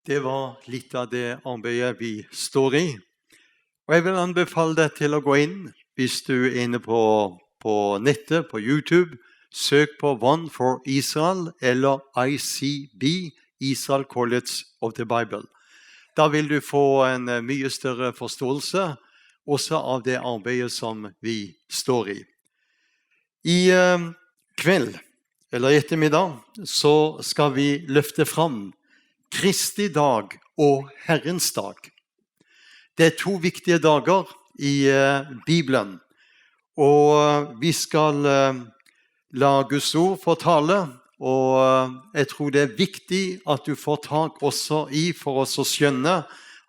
Det var litt av det arbeidet vi står i. Og jeg vil anbefale deg til å gå inn, hvis du er inne på nettet, på YouTube. Søk på One for Israel eller ICB, Israel College of the Bible. Da vil du få en mye større forståelse også av det arbeidet som vi står i. I kveld, eller ettermiddag, så skal vi løfte fram Kristi dag og Herrens dag. Det er to viktige dager i Bibelen, og vi skal la Guds ord få tale, og jeg tror det er viktig at du får tak også i for oss å skjønne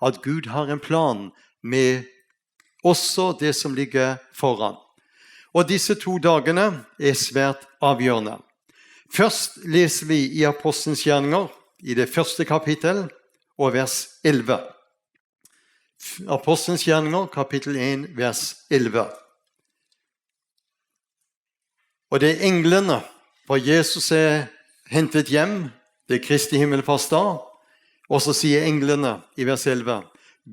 at Gud har en plan med også det som ligger foran. Og disse to dagene er svært avgjørende. Først leser vi i Apostelens gjerninger, i det første kapittel, og vers 11. Apostelens gjerninger, kapittel 1, vers 11. Og det er englene, for Jesus er hentet hjem, det er Kristi himmelfartsdag, og så sier englene i vers 11,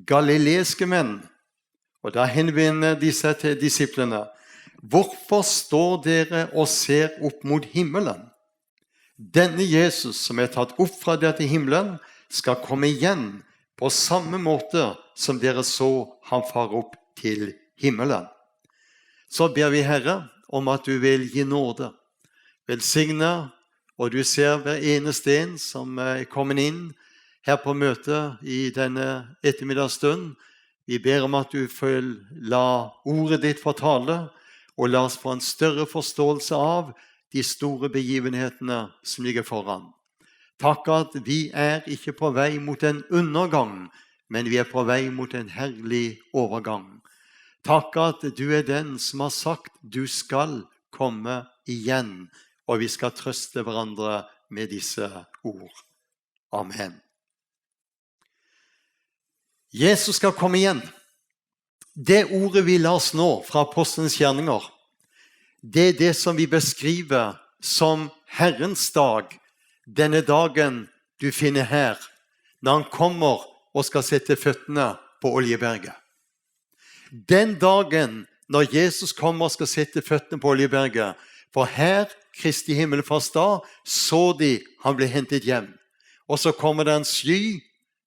galileiske menn, og da henvender de seg til disiplene, hvorfor står dere og ser opp mot himmelen? Denne Jesus som er tatt opp fra dere til himmelen, skal komme igjen på samme måte som dere så han far opp til himmelen. Så ber vi Herre om at du vil gi nåde, velsigne, og du ser hver eneste en som er kommet inn her på møtet i denne ettermiddagsstund. Vi ber om at du får la ordet ditt fortale, og la oss få en større forståelse av de store begivenhetene som ligger foran. Takk at vi er ikke på vei mot en undergang, men vi er på vei mot en herlig overgang. Takk at du er den som har sagt du skal komme igjen, og vi skal trøste hverandre med disse ord. Amen. Jesus skal komme igjen. Det ordet vi la oss nå fra Apostelens gjerninger, det er det som vi beskriver som Herrens dag, denne dagen du finner her, når han kommer og skal sette føttene på Oljeberget. Den dagen når Jesus kommer og skal sette føttene på Oljeberget, for her, Kristi himmelfartsdag, så de han ble hentet hjem. Og så kommer det en sky,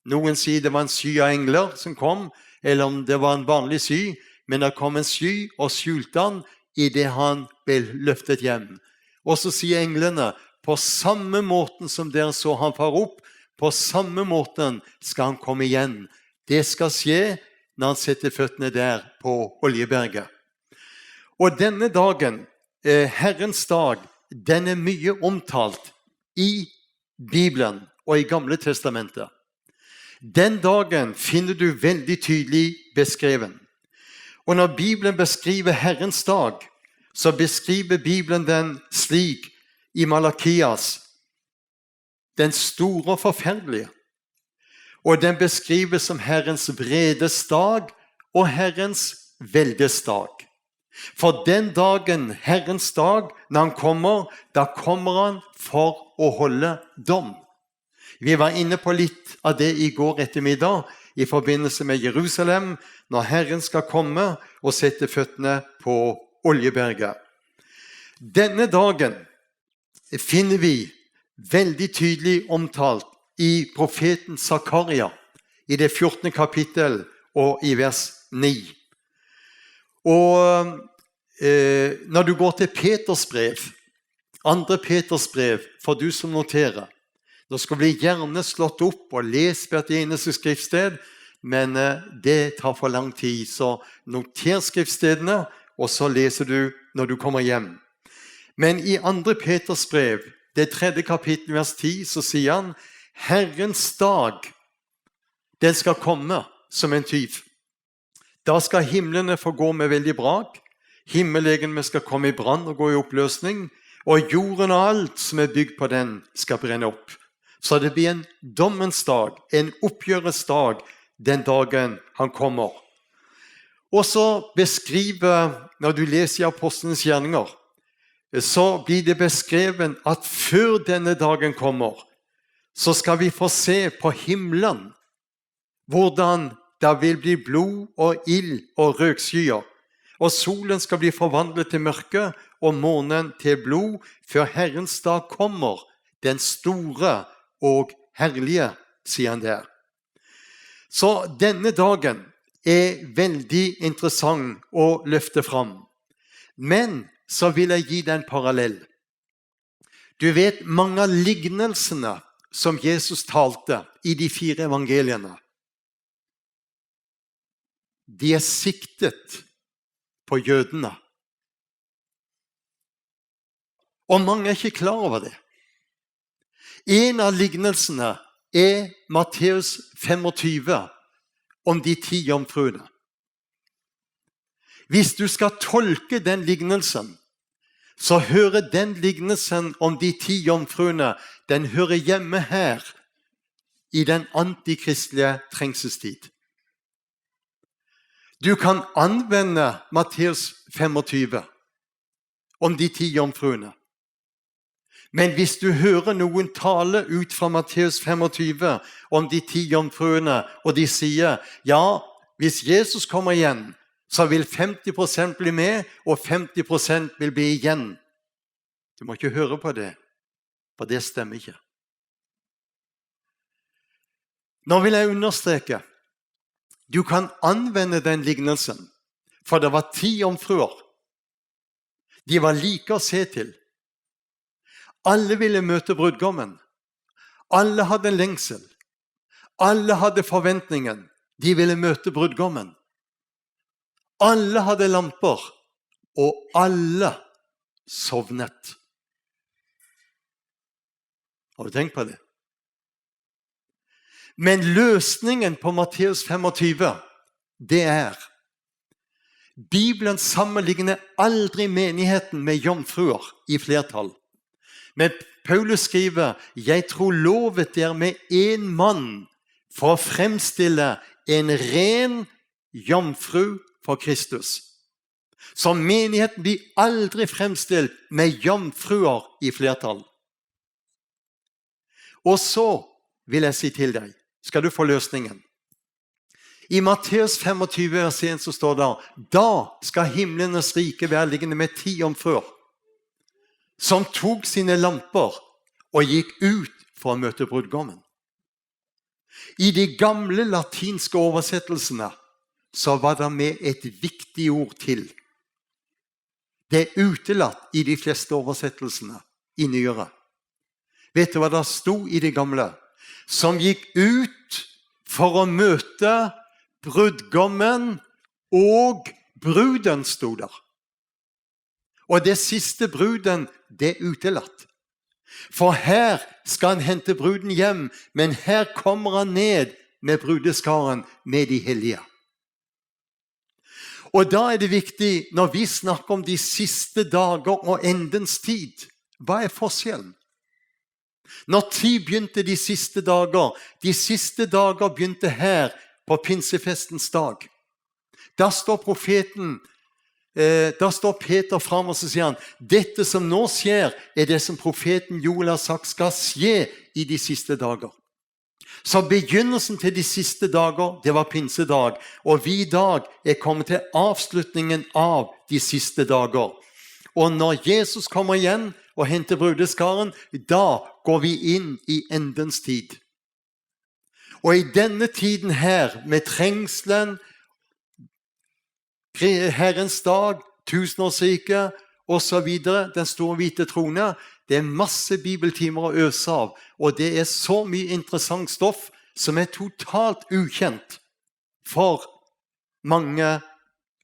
noen sier det var en sky av engler som kom, eller om det var en vanlig sky, men det kom en sky og skjulte han i det han ble løftet hjem. Og så sier englene, på samme måten som dere så han far opp, på samme måten skal han komme igjen. Det skal skje når han setter føttene der på Oljeberget. Og denne dagen, Herrens dag, den er mye omtalt i Bibelen og i Gamle Testamentet. Den dagen finner du veldig tydelig beskrevet. Og når Bibelen beskriver Herrens dag, så beskriver Bibelen den slik i Malakias, den store og forferdelige. Og den beskrives som Herrens vredes dag og Herrens veldes dag. For den dagen, Herrens dag, når han kommer, da kommer han for å holde dom. Vi var inne på litt av det i går ettermiddag i forbindelse med Jerusalem, når Herren skal komme og sette føttene på Oljeberget. Denne dagen finner vi veldig tydelig omtalt i profeten Zakaria, i det 14. kapittel og i vers 9. Og når du går til Peters brev, 2. Peters brev, for du som noterer, da skal vi gjerne slått opp og lese hvert eneste skriftsted, men det tar for lang tid, så noter skriftstedene, og så leser du når du kommer hjem. Men i 2. Peters brev, det 3. kapittel, vers 10, så sier han, Herrens dag, den skal komme som en tyv. Da skal himlene få gå med veldig brak, himmellegemet skal komme i brann og gå i oppløsning, og jorden og alt som er bygd på den skal brenne opp. Så det blir en dommens dag, en oppgjørets dag, den dagen han kommer. Og så beskriver, når du leser i Apostelens gjerninger, så blir det beskrevet at før denne dagen kommer, så skal vi få se på himmelen hvordan det vil bli blod og ild og røkskyer, og solen skal bli forvandlet til mørke og månen til blod, før Herrens dag kommer, den store og herlige, sier han der. Så denne dagen er veldig interessant å løfte fram. Men så vil jeg gi deg en parallell. Du vet mange av lignelsene som Jesus talte i de 4 evangeliene. De er siktet på jødene. Og mange er ikke klar over det. En av lignelsene er Matteus 25 om de 10 jomfruene. Hvis du skal tolke den lignelsen, så hører den lignelsen om de 10 jomfruene, den hører hjemme her i den antikristelige trengselstid. Du kan anvende Matteus 25 om de 10 jomfruene. Men hvis du hører noen tale ut fra Matteus 25 om de 10 jomfruene, og de sier, ja, hvis Jesus kommer igjen, så vil 50% bli med, og 50% vil bli igjen. Du må ikke høre på det, for det stemmer ikke. Nå vil jeg understreke, du kan anvende den lignelsen, for det var 10 jomfruer. De var like å se til. Alle ville møte brudgommen. Alle hadde lengsel. Alle hadde forventningen. De ville møte brudgommen. Alle hadde lamper, og alle sovnet. Har du tenkt på det? Men løsningen på Matteus 25, det er Bibelen sammenligner aldri menigheten med jomfruer i flertall. Men Paulus skriver, jeg tror lovet der med en mann for å fremstille en ren jomfru for Kristus. Så menigheten blir aldri fremstilt med jomfruer i flertall. Og så vil jeg si til deg, skal du få løsningen. I Matteus 25, vers 1 så står det, da skal himlenes rike være liggende med 10 jomfruer, som tok sine lamper og gikk ut for å møte brudgommen. I de gamle latinske oversettelsene så var det med et viktig ord til. Det er utelatt i de fleste oversettelsene i nyere. Vet du hva det sto i det gamle? Som gikk ut for å møte brudgommen, og bruden sto der. Og det siste bruden, det er utelatt. For her skal han hente bruden hjem, men her kommer han ned med brudeskaren med de hellige. Og da er det viktig, når vi snakker om de siste dager og endens tid, hva er forskjellen? Når tid begynte de siste dager? De siste dager begynte her på pinsefestens dag. Da står Peter frem og så sier han, dette som nå skjer er det som profeten Joel har sagt skal skje i de siste dager. Så begynnelsen til de siste dager, det var pinsedag, og vi i dag er kommet til avslutningen av de siste dager. Og når Jesus kommer igjen og henter brudeskaren, da går vi inn i endens tid. Og i denne tiden her, med trengselen, Herrens dag, tusenårsriket og så videre, den store hvite trone, det er masse bibeltimer å øse av, og det er så mye interessant stoff som er totalt ukjent for mange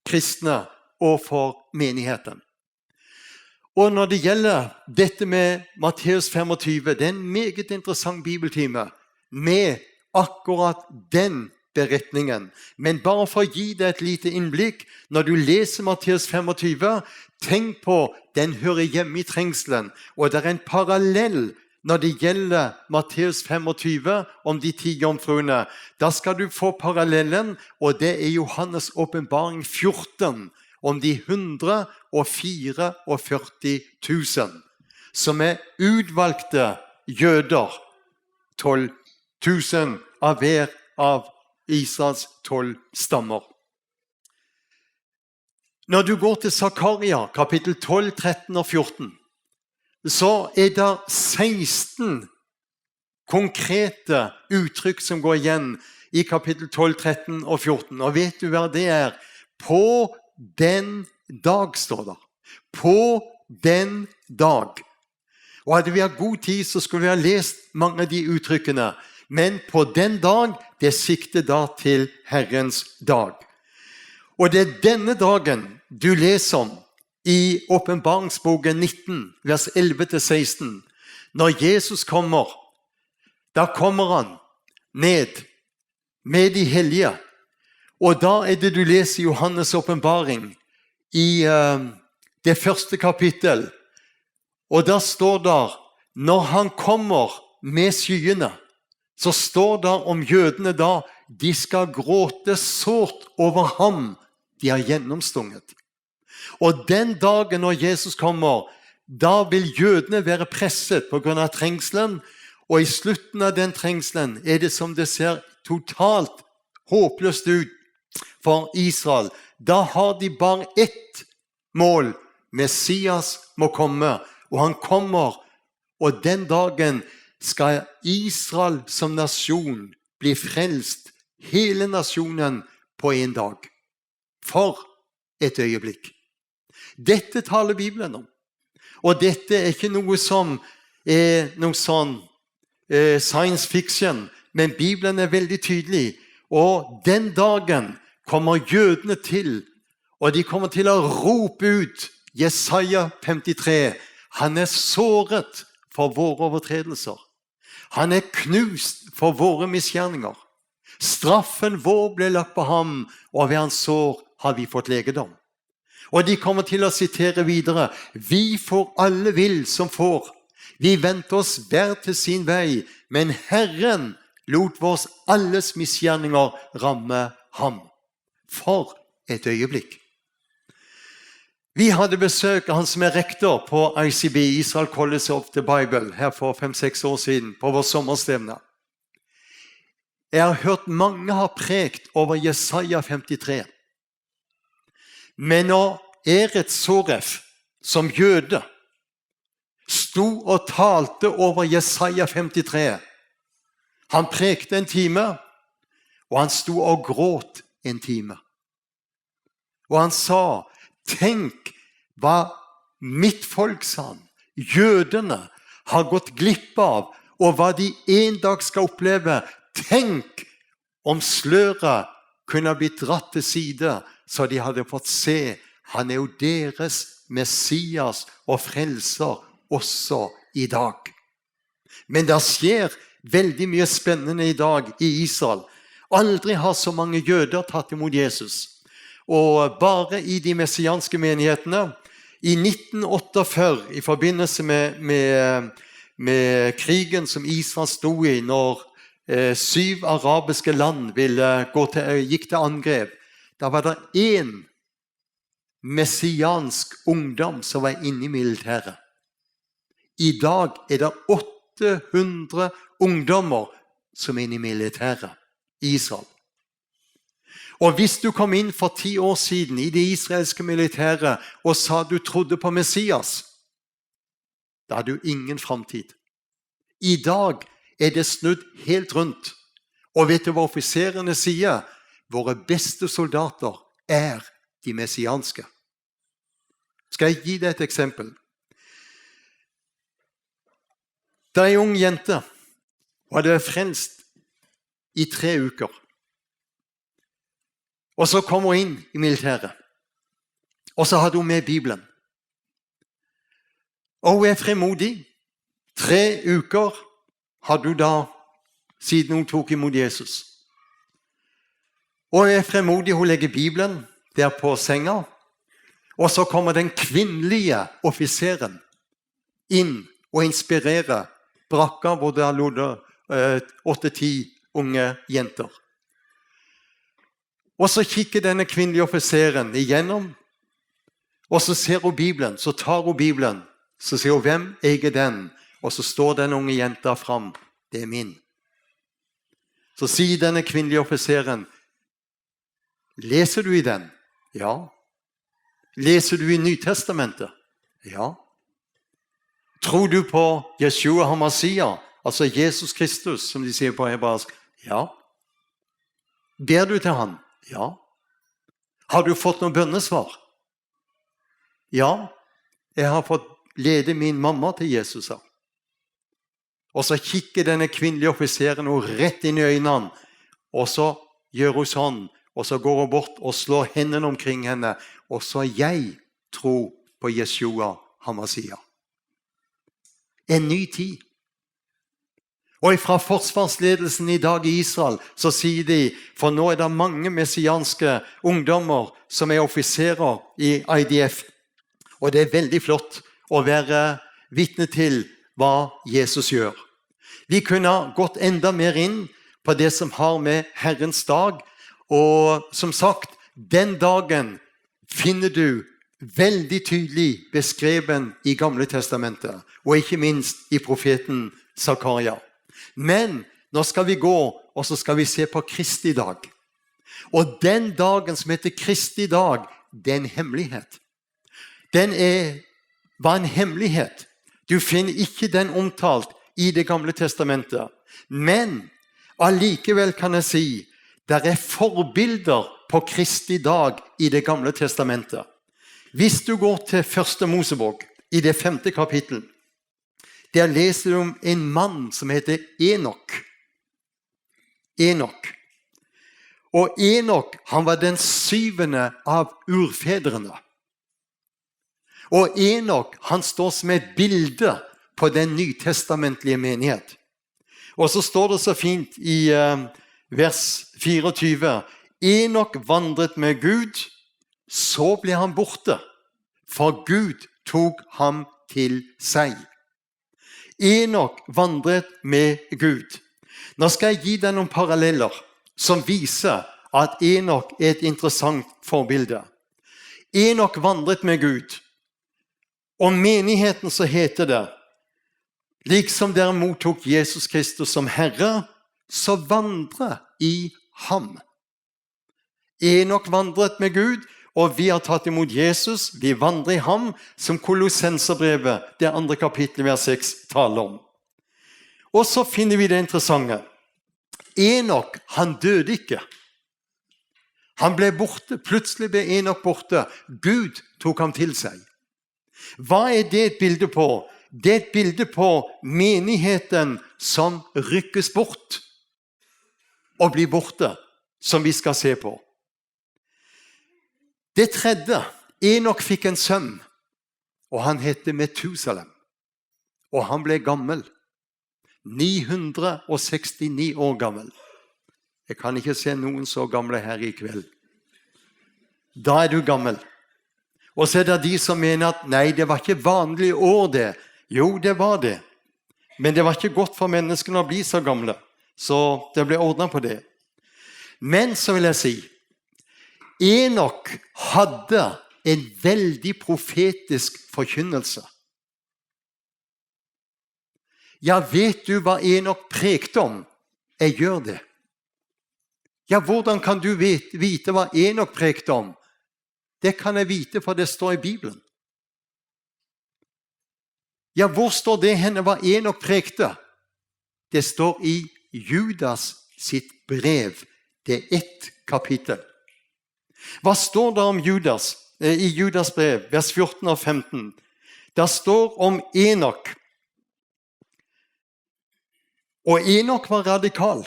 kristne og for menigheten. Og når det gjelder dette med Matteus 25, det er en meget interessant bibeltime med akkurat den beretningen. Men bare for å gi deg et lite innblikk, når du leser Matteus 25, tenk på, den hører hjemme i trengselen, og det er en parallell når det gjelder Matteus 25 om de 10 jomfruene. Da skal du få parallellen, og det er Johannes åpenbaring 14, om de 144 000, som er utvalgte jøder, 12 000 av hver av Israels 12 stammer. Når du går til Zakaria, kapittel 12, 13 og 14, så er det 16 konkrete uttrykk som går igjen i kapittel 12, 13 og 14. Og vet du hva det er? På den dag, står det. På den dag. Og hadde vi hatt god tid, så skulle vi ha lest mange av de uttrykkene. Men på den dag, det sikter da til Herrens dag. Og det er denne dagen du leser om i Åpenbaringsboken 19, vers 11-16. Når Jesus kommer, da kommer han ned med de hellige. Og da er det du leser i Johannes åpenbaring i det første kapittel. Og da står det, når han kommer med skyene, så står det om jødene da, de skal gråte sårt over ham de har gjennomstunget. Og den dagen når Jesus kommer, da vil jødene være presset på grunn av trengselen, og i slutten av den trengselen er det som det ser totalt håpløst ut for Israel. Da har de bare ett mål. Messias må komme, og han kommer, og den dagen skal Israel som nasjon bli frelst, hele nasjonen på en dag. For et øyeblikk. Dette taler Bibelen om. Og dette er ikke noe som er noe sånn science fiction, men Bibelen er veldig tydelig. Og den dagen kommer jødene til, og de kommer til å rope ut Jesaja 53. Han er såret for våre overtredelser. Han er knust for våre misgjerninger. Straffen vår ble lagt på ham, og ved hans sår har vi fått legedom. Og de kommer til å sitere videre. Vi får alle vil som får. Vi vendte oss hver til sin vei, men Herren lot vårs alles misgjerninger ramme ham. For et øyeblikk. Vi hadde besøk av han som er rektor på ICB, Israel College of the Bible, her for 5-6 år siden, på vår sommerstevne. Jeg har hørt mange ha prekt over Jesaja 53. Men når Eretz Soref, som jøde, sto og talte over Jesaja 53, han prekte en time, og han sto og gråt en time. Og han sa, tenk hva mitt folk, sa han, jødene har gått glipp av, og hva de en dag skal oppleve. Tenk om sløret kunne blitt dratt til side, så de hadde fått se, han er jo deres Messias og frelser også i dag. Men det skjer veldig mye spennende i dag i Israel. Aldri har så mange jøder tatt imot Jesus. Og bare i de messianske menighetene, i 1948, i forbindelse med krigen som Israel stod i, når 7 arabiske land gikk til angrep, da var det en messiansk ungdom som var inne i militæret. I dag er det 800 ungdommer som er inne i militæret i Israel. Og hvis du kom inn for 10 år siden i det israelske militæret og sa du trodde på Messias, da hadde du ingen fremtid. I dag er det snudd helt rundt. Og vet du hva offiserene sier? Våre beste soldater er de messianske. Skal jeg gi deg et eksempel? Det er en ung jente, og hadde vært frelst i 3 uker. Og så kom hun inn i militæret. Og så hadde hun med Bibelen. Og hun er fremodig. 3 uker hadde hun da, siden hun tok imot Jesus. Og hun er fremodig, hun legger Bibelen der på senga. Og så kommer den kvinnelige offiseren inn og inspirerer brakka hvor det lå 8-10 unge jenter. Og så kikker denne kvinnelige offiseren igjennom, og så ser hun Bibelen, så tar hun Bibelen, så sier hun, hvem eier den? Og så står den unge jenta fram, det er min, Så sier denne kvinnelige offiseren, leser du i den? Ja. Leser du i Nytestamentet? Ja. Tror du på Jeshua HaMashiach, altså Jesus Kristus, som de sier på hebraisk? Ja. Ber du til han? Ja. Har du fått noen bønnesvar? Ja. Jeg har fått lede min mamma til Jesus. Og så kikker denne kvinnelige offiseren henne rett inn i øynene, og så gjør hun sånn, og så går hun bort og slår hendene omkring henne, og så jeg tror på Jeshua HaMashiach. En ny tid. Og fra forsvarsledelsen i dag i Israel så sier de, for nå er det mange messianske ungdommer som er offiserer i IDF, og det er veldig flott å være vitne til hva Jesus gjør. Vi kunne gått enda mer inn på det som har med Herrens dag, og som sagt, den dagen finner du veldig tydelig beskreven i Gamle Testamentet, og ikke minst i profeten Zakaria. Men nå skal vi gå, og så skal vi se på Kristi dag. Og den dagen som heter Kristi dag, det er en hemmelighet. Den var en hemmelighet. Du finner ikke den omtalt i det Gamle Testamentet. Men allikevel kan jeg si, det er forbilder på Kristi dag i det Gamle Testamentet. Hvis du går til 1. Mosebok, i det 5. kapittel, der leser du om en mann som heter Enok. Enok. Og Enok, han var den 7. av urfedrene. Og Enok, han står som et bilde på den nytestamentlige menighet. Og så står det så fint i vers 24. Enok vandret med Gud, så ble han borte, for Gud tok ham til seg. Enok vandret med Gud. Nå skal jeg gi deg noen paralleller som viser at Enok er et interessant forbilde. Enok vandret med Gud. Om menigheten så heter det, liksom dere mottok Jesus Kristus som Herre, så vandre i ham. Enok vandret med Gud, og vi har tatt imot Jesus. Vi vandrer i ham, som Kolossenserbrevet, det 2. kapittel, vers 6, taler om. Og så finner vi det interessante. Enok, han døde ikke. Han ble borte. Plutselig ble Enok borte. Gud tok ham til seg. Hva er det et bilde på? Det er et bilde på menigheten som rykkes bort og blir borte, som vi skal se på. Det tredje, Enok fikk en sønn, og han hette Metusalem. Og han ble gammel, 969 år gammel. Jeg kan ikke se noen så gamle her i kveld. Da er du gammel. Og så er det de som mener at nei, det var ikke vanlige år det. Jo, det var det. Men det var ikke godt for menneskene å bli så gamle. Så det ble ordnet på det. Men så vil jeg si, Enok hadde en veldig profetisk forkynnelse. Ja, vet du hva Enok prekte om? Jeg gjør det. Ja, hvordan kan du vite hva Enok prekte om? Det kan jeg vite, for det står i Bibelen. Ja, hvor står det henne hva Enok prekte? Det står i Judas sitt brev. Det er 1 kapittel. Hva står det om Judas i Judas brev, vers 14 og 15? Det står om Enok. Og Enok var radikal.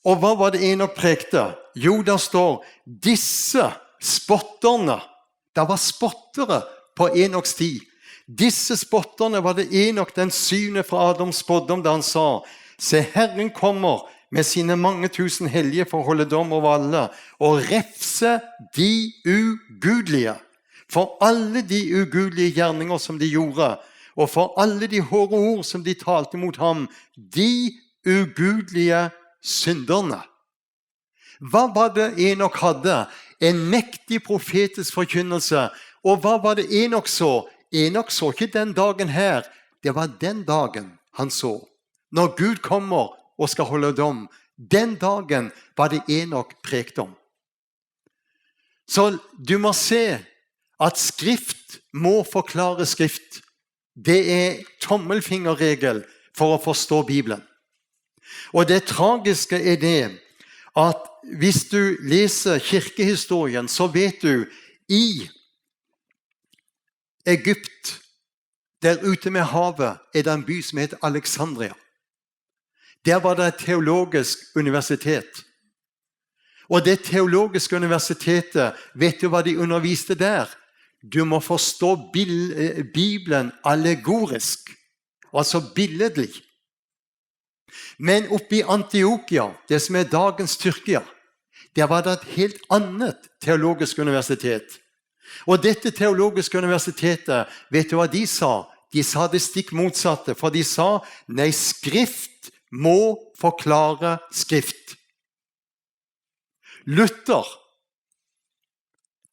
Og hva var det Enok prekte? Jo, der står disse spotterne. Det var spottere på Enoks tid. Disse spotterne var det Enok den 7. fra Adams spåddom, da han sa, se, Herren kommer med sine mange tusen hellige for å holde dom over alle, og refse de ugudelige, for alle de ugudelige gjerninger som de gjorde, og for alle de hårde ord som de talte mot ham, de ugudelige synderne. Hva var det Enok hadde? En mektig profetisk forkynnelse. Og hva var det Enok så? Enok så ikke den dagen her. Det var den dagen han så. Når Gud kommer og skal holde dom, Den dagen var det Enok prekt om. Så du må se at skrift må forklare skrift. Det tommelfingerregel for å forstå Bibelen. Og det tragiske det at hvis du leser kirkehistorien, så vet du i Egypt, der ute med havet, det en by som heter Alexandria. Der var det et teologisk universitet. Og det teologiske universitetet, vet du hva de underviste der? Du må forstå Bibelen allegorisk, altså billedlig. Men oppe i Antiokia, det som dagens Tyrkia, der var det et helt annet teologisk universitet. Og dette teologiske universitetet, vet du hva de sa? De sa det stikk motsatte, for de sa, nei, skrift må forklare skrift. Luther,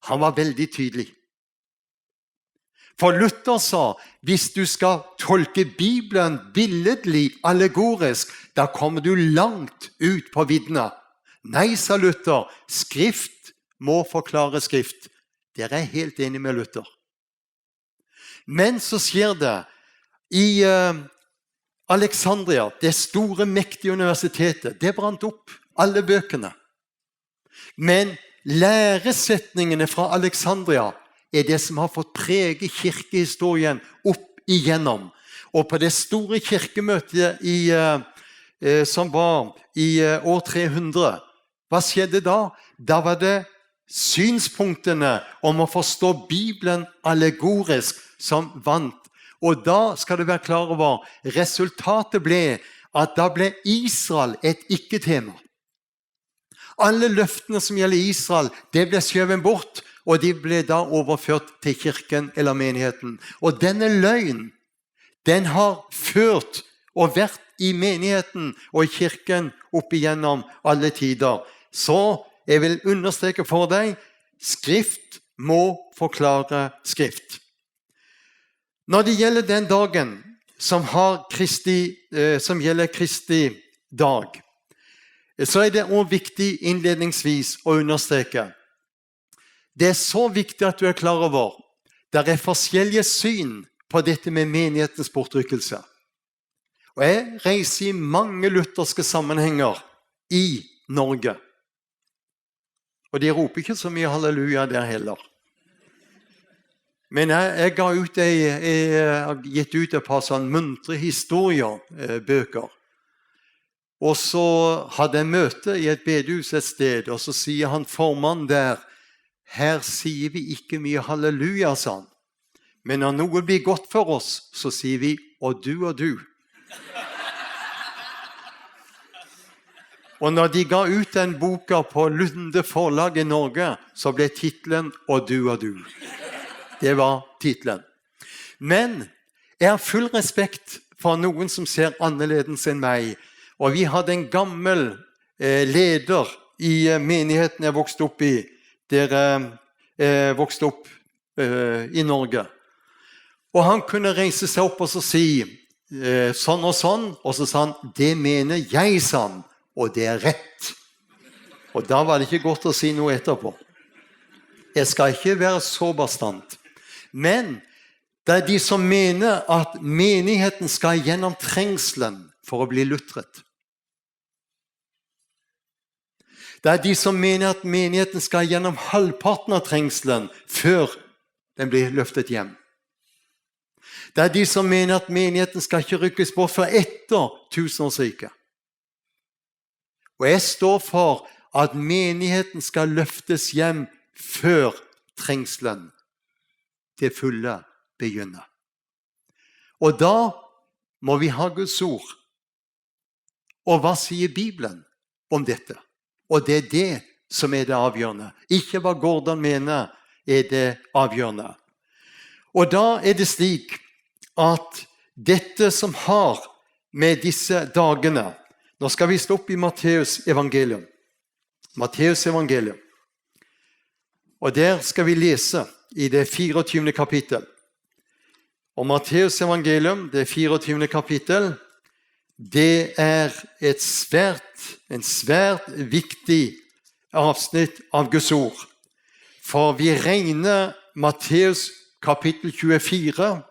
han var veldig tydelig. For Luther sa, hvis du skal tolke Bibelen billedlig, allegorisk, da kommer du langt ut på viddene. Nei, sa Luther, skrift må forklare skrift. Dere helt enig med Luther. Men så skjer det i Alexandria, det store, mektige universitetet, det brant opp alle bøkene. Men læresetningene fra Alexandria det som har fått prege kirkehistorien opp igjennom. Og på det store kirkemøtet som var i år 300, hva skjedde da? Da var det synspunktene om å forstå Bibelen allegorisk som vant. Og da skal du være klar over, resultatet ble at da ble Israel et ikke-tema. Alle løftene som gjelder Israel, det ble skjøvet bort, og de ble da overført til kirken eller menigheten. Og denne løgn, den har ført og vært i menigheten og i kirken opp igjennom alle tider. Så jeg vil understreke for deg, skrift må forklare skrift. Når det gjelder den dagen som gjelder Kristi dag, så det også viktig innledningsvis å understreke. Det så viktig at du klar over. Det forskjellige syn på dette med menighetens bortrykkelse. Og jeg reiser i mange lutherske sammenhenger i Norge. Og de roper ikke så mye halleluja der heller. Men jeg har gitt ut et par sånn muntre historier, bøker. Og så hadde jeg møte i et bedehus et sted, og så sier han formannen der, her sier vi ikke mye halleluja, sa han. Men når noe blir godt for oss, så sier vi, og du og du. Og når de ga ut den boka på Lunde forlag i Norge, så ble titlen Og du og du. Det var titlen. Men jeg har full respekt for noen som ser annerledes enn meg. Og vi hadde en gammel leder i menigheten jeg vokste opp i. Dere vokste opp i Norge. Og han kunne reise seg opp og så si sånn, og så sa han, det mener jeg, sa han, og det rett. Og da var det ikke godt å si noe etterpå. Jeg skal ikke være så bastant. Men det de som mener at menigheten skal gjennom trengselen for å bli luttret. Det de som mener at menigheten skal gjennom halvparten av trengselen før den blir løftet hjem. Det de som mener at menigheten skal ikke rykkes bort før etter tusenårsriket. Og jeg står for at menigheten skal løftes hjem før trengselen til fulle begynner. Og da må vi ha Guds ord. Og hva sier Bibelen om dette? Og det det som det avgjørende. Ikke hva Gordon mener det avgjørende. Og da det slik at dette som har med disse dagene, nå skal vi slå opp i Matteus evangelium. Matteus evangelium. Og der skal vi lese i det 24. kapittel. Og Matteus evangelium, det 24. kapittel, det en svært viktig avsnitt av Guds ord. For vi regner Matteus kapittel 24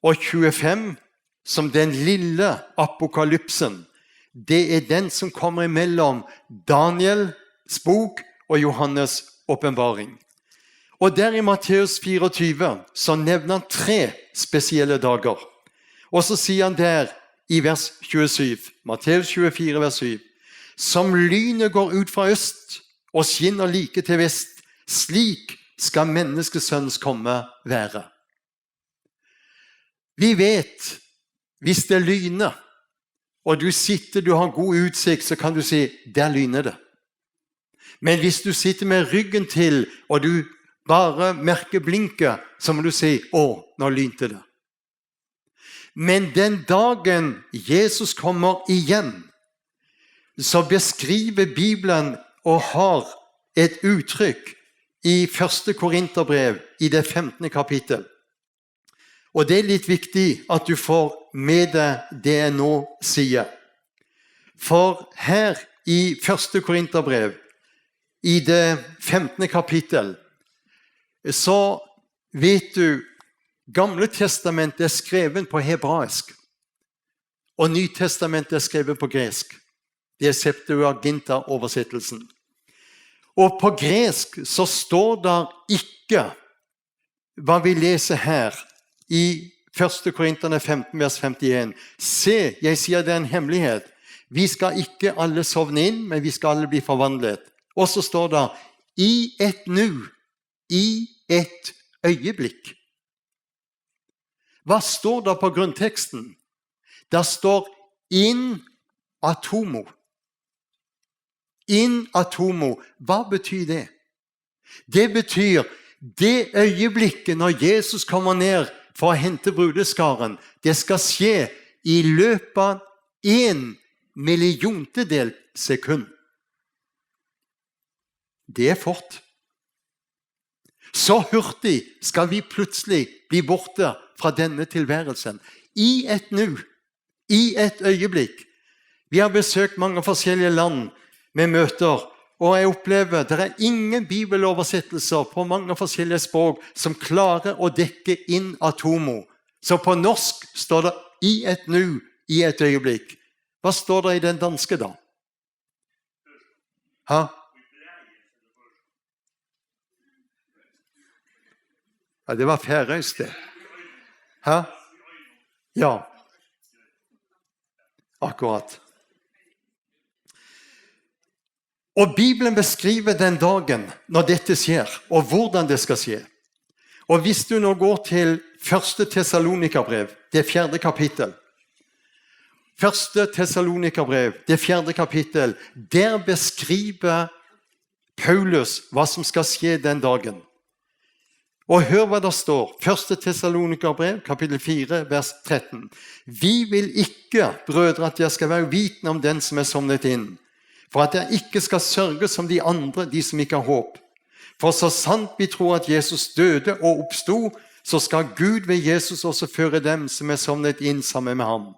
og 25 som den lille apokalypsen. Det den som kommer imellom Daniels bok og Johannes åpenbaring. Og der i Matteus 24 så nevner han 3 spesielle dager. Og så sier han der i vers 27, Matteus 24 vers 7, som lynet går ut fra øst og skinner like til vest, slik skal menneskesønnens komme være. Vi vet, hvis det lyner, og du har god utsikt, så kan du si, der lyner det. Men hvis du sitter med ryggen til, og du bare merker blinket, så må du si, nå lynte det. Men den dagen Jesus kommer igjen, så beskriver Bibelen og har et uttrykk i 1. Korinterbrev i det 15. kapittel. Og det litt viktig at du får med deg det jeg nå sier. For her i 1. Korinterbrev, i det 15. kapittel, så vet du, Gamle testamentet skrevet på hebraisk, og Nytestamentet skrevet på gresk. Det Septuaginta-oversettelsen. Og på gresk så står det ikke hva vi leser her i 1. Korinterne 15, vers 51. Se, jeg sier det en hemmelighet. Vi skal ikke alle sovne inn, men vi skal alle bli forvandlet. Og så står det, i et nu, i et øyeblikk. Hva står det på grunnteksten? Det står in atomo. In atomo. Hva betyr det? Det betyr det øyeblikket når Jesus kommer ned for å hente brudeskaren. Det skal skje i løpet av 1/milliontedel sekund. Det fort. Så hurtig skal vi plutselig bli borte fra denne tilværelsen. I et nu, i et øyeblikk. Vi har besøkt mange forskjellige land med møter, og jeg opplever at det er ingen bibeloversettelser på mange forskjellige språk som klarer å dekke inn atomo. Så på norsk står det i et nu, i et øyeblikk. Hva står det i den danske da? Hæ? Ja, det var færøysk det. Hæ? Ja. Akkurat. Og Bibelen beskriver den dagen når dette skjer, og hvordan det skal skje. Og hvis du nå går til 1. Tessalonikerbrev, det 4. kapittel. 1. Tessalonikerbrev, det 4. kapittel, der beskriver Paulus hva som skal skje den dagen. Og hør hva det står. 1. Tessalonikerbrev, kapittel 4, vers 13. Vi vil ikke, brødre, at jeg skal være uvitende om den som er sovnet inn, for at jeg ikke skal sørge som de andre, de som ikke har håp. For så sant vi tror at Jesus døde og oppstod, så skal Gud ved Jesus også føre dem som er sovnet inn sammen med ham.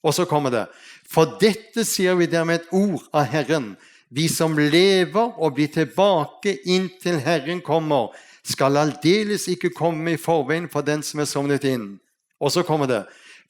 Og så kommer det. For dette sier vi dermed et ord av Herren. Vi som lever og blir tilbake inntil Herren kommer, skal aldeles ikke komme i forveien for den som er sovnet inn. Og så kommer det.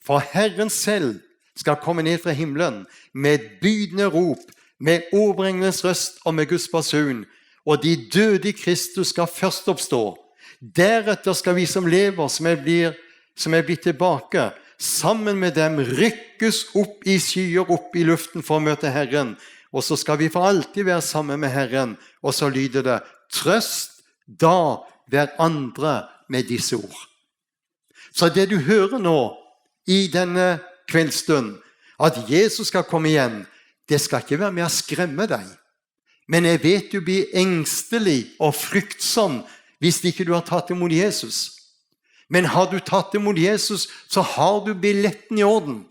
For Herren selv skal komme ned fra himmelen med et bydende rop, med overenglenes røst og med Guds basun, og de døde i Kristus skal først oppstå. Deretter skal vi som lever, som er blitt tilbake, sammen med dem rykkes opp i skyer, opp i luften for å møte Herren, og så skal vi for alltid være sammen med Herren. Og så lyder det, trøst da hverandre med disse ord. Så det du hører nå i denne kveldsstund, at Jesus skal komme igjen, det skal ikke være med å skremme deg. Men jeg vet du blir engstelig og fryktsom hvis ikke du har tatt imot Jesus. Men har du tatt imot Jesus, så har du billetten i orden.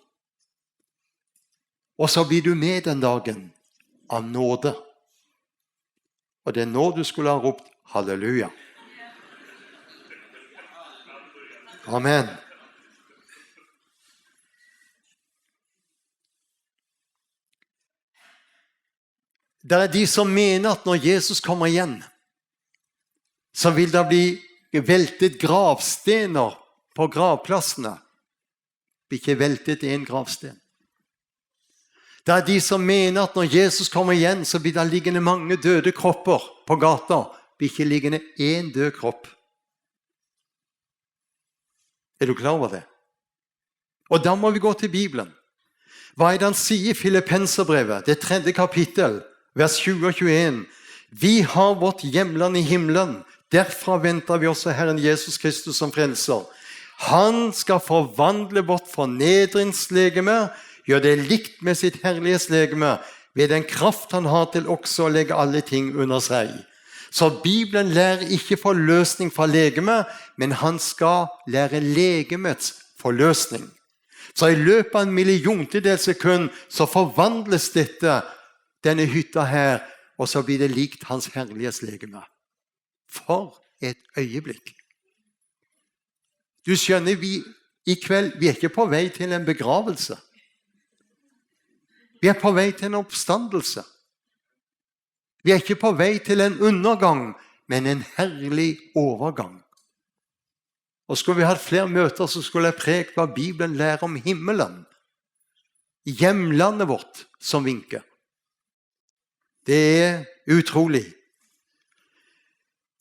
Og så blir du med den dagen av nåde. Og det er nå du skulle ha ropt halleluja. Amen. Det de som mener at når Jesus kommer igjen, så vil det bli veltet gravstener på gravplassene. Ikke veltet en gravsten. Det de som mener at når Jesus kommer igjen, så blir det liggende mange døde kropper på gata. Ikke liggende en død kropp. Er du klar over det? Og da må vi gå til Bibelen. Hva det han sier i Filippenserbrevet, det 3. kapittel, vers 20 og 21? Vi har vårt hjemland i himmelen. Derfra venter vi også Herren Jesus Kristus som frelser. Han skal forvandle vårt fornedringslegeme, gjør det likt med sitt herlighetslegeme, ved den kraft han har til også å legge alle ting under seg. Så Bibelen lærer ikke forløsning fra legeme, men han skal lære legemets forløsning. Så i løpet av en milliontedel sekund så forvandles denne hytta her, og så blir det likt hans herlighetslegeme. For et øyeblikk! Du skjønner, i kveld, vi ikke på vei til en begravelse. Vi på vei til en oppstandelse. Vi ikke på vei til en undergang, men en herlig overgang. Og skulle vi hatt flere møter, så skulle jeg preke hva Bibelen lærer om himmelen. Hjemlandet vårt som vinker. Det utrolig.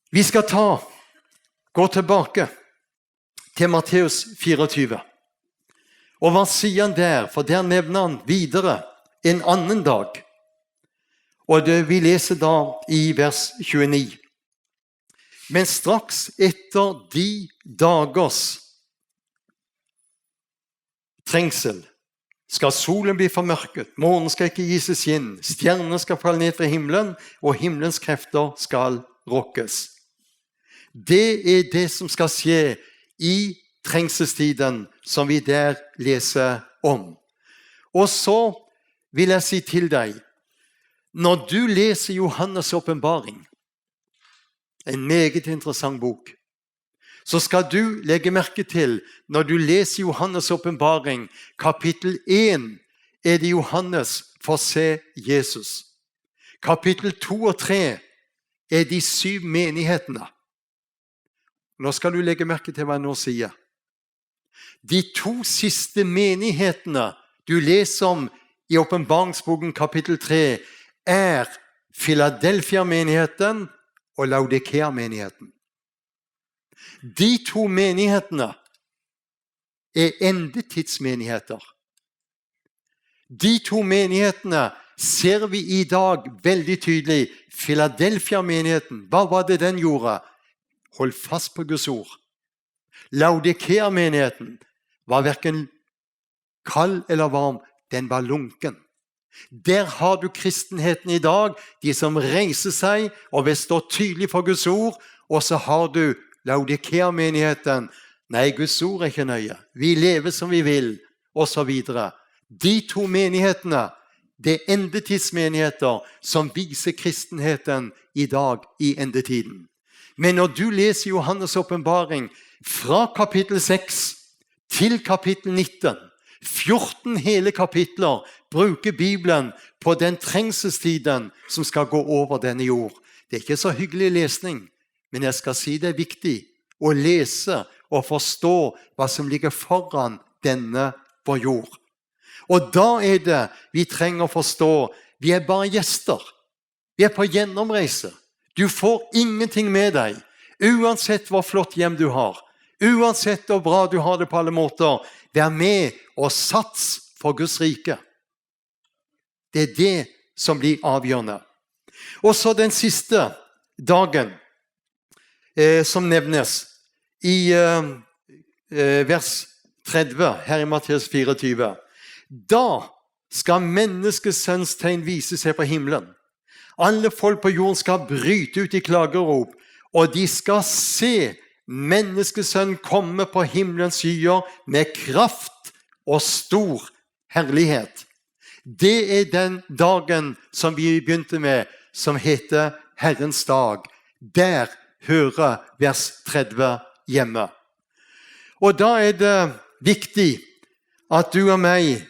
Vi skal gå tilbake til Matteus 24. Og hva sier han der? For der nevner han videre en annen dag. Og det vi leser da i vers 29. Men straks etter de dagers trengsel skal solen bli formørket, månen skal ikke gi seg skinn, stjernene skal falle ned fra himmelen, og himmelens krefter skal rokkes. Det det som skal skje i trengselstiden som vi der leser om. Og så vil jeg si til deg, når du leser Johannes' åpenbaring, en meget interessant bok, så skal du legge merke til, når du leser Johannes' åpenbaring, kapittel 1, det Johannes får se Jesus. Kapittel 2 og 3 de 7 menighetene. Nå skal du legge merke til hva jeg nå sier. De 2 siste menighetene du leser om i åpenbaringsboken kapittel 3 Philadelphia-menigheten og Laodikea-menigheten. De 2 menighetene endetidsmenigheter. De 2 menighetene ser vi i dag veldig tydelig. Philadelphia-menigheten, hva var det den gjorde? Hold fast på Guds ord. Laodikea-menigheten var hverken kald eller varm, den var lunken. Der har du kristenheten i dag, de som reiser seg og vil stå tydelig for Guds ord, og så har du Laodikea-menigheten. Nei, Guds ord ikke nøye. Vi lever som vi vil, og så videre. De 2 menighetene, det endetidsmenigheter som viser kristenheten i dag i endetiden. Men når du leser Johannes' åpenbaring fra kapittel 6 til kapittel 19, 14 hele kapitler bruker Bibelen på den trengselstiden som skal gå over denne jord. Det ikke så hyggelig lesning, men jeg skal si det viktig å lese og forstå hva som ligger foran denne vår jord. Og da det vi trenger å forstå, vi bare gjester. Vi på gjennomreise. Du får ingenting med deg, uansett hvor flott hjem du har. Uansett hvor bra du har det på alle måter, vær med og sats for Guds rike. Det det som blir avgjørende. Og så den siste dagen som nevnes i vers 30 her i Matteus 24. Da skal menneskesønns tegn vise seg på himmelen. Alle folk på jorden skal bryte ut i klagerop, og de skal se menneskesønn komme på himmelens skyer med kraft og stor herlighet. Det den dagen som vi begynte med, som heter Herrens dag. Der hører vers 30 hjemme. Og da det viktig at du og meg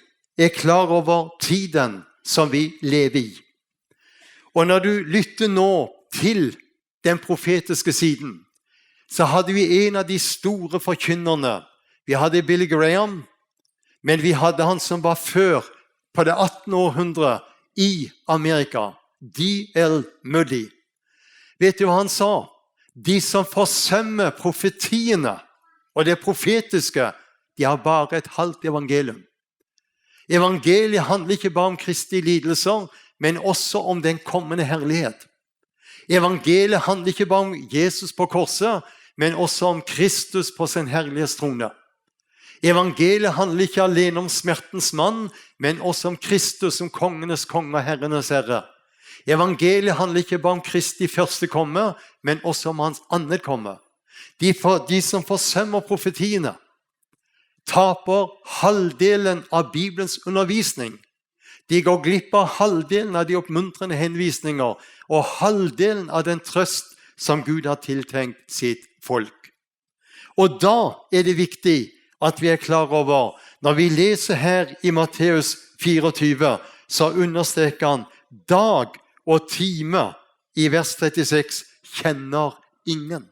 klar over tiden som vi lever i. Og når du lytter nå til den profetiske siden, så hadde vi en av de store forkynnerne. Vi hadde Billy Graham, men vi hadde han som var før, på det 18. århundre i Amerika, D.L. Moody. Vet du hva han sa? De som forsømmer profetiene og det profetiske, de har bare et halvt evangelium. Evangeliet handler ikke bare om Kristi lidelser, men også om den kommende herlighet. Evangeliet handler ikke bare om Jesus på korset, men også om Kristus på sin herlighetstrone. Evangeliet handler ikke alene om smertens mann, men også om Kristus som kongenes konge og herrenes herre. Evangeliet handler ikke bare om Kristi første komme, men også om hans andre komme. De som forsømmer profetiene, taper halvdelen av Bibelens undervisning. De går glipp av halvdelen av de oppmuntrende henvisninger og halvdelen av den trøst som Gud har tiltenkt sitt folk. Og da er det viktig at vi er klar over, når vi leser her i Matteus 24, så understreker han dag og time i vers 36 kjenner ingen.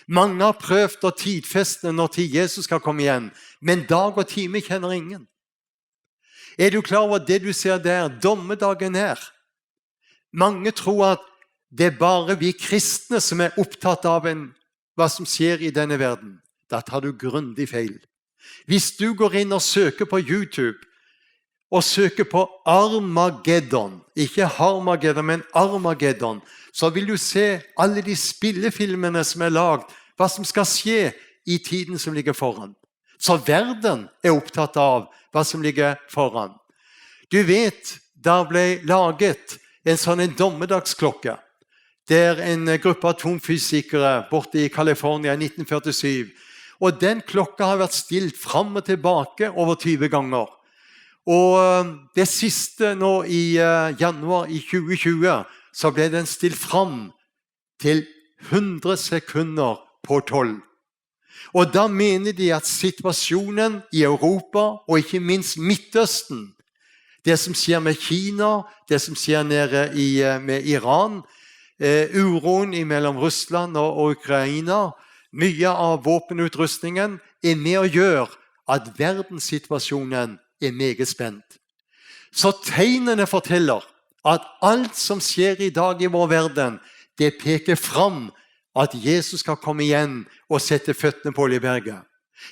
Mange har prøvd å tidfeste når til Jesus skal komme igjen, men dag og time kjenner ingen. Er du klar over det du ser der? Dommedagen er. Mange tror at det er bare vi kristne som er opptatt av hva som skjer i denne verden. Da tar du grundig feil. Hvis du går inn og søker på YouTube, og søker på Armageddon, ikke Harmageddon, men Armageddon, så vil du se alle de spillefilmene som er laget, hva som skal skje i tiden som ligger foran. Så verden er opptatt av hva som ligger foran. Du vet, da ble laget en sånn dommedagsklokke, der en gruppe atomfysikere borte i California i 1947, og den klokka har vært stilt fram og tilbake over 20 ganger. Og det siste nå i januar i 2020, så ble den stilt fram til 100 sekunder på 12. Og da mener de at situasjonen i Europa, og ikke minst Midtøsten, det som skjer med Kina, det som skjer nede med Iran, uroen mellom Russland og Ukraina, mye av våpenutrustningen er med å gjøre at verdenssituasjonen er meget spent. Så tegnene forteller at alt som skjer i dag i vår verden, det peker fram at Jesus skal komme igjen og sette føttene på Oljeberget.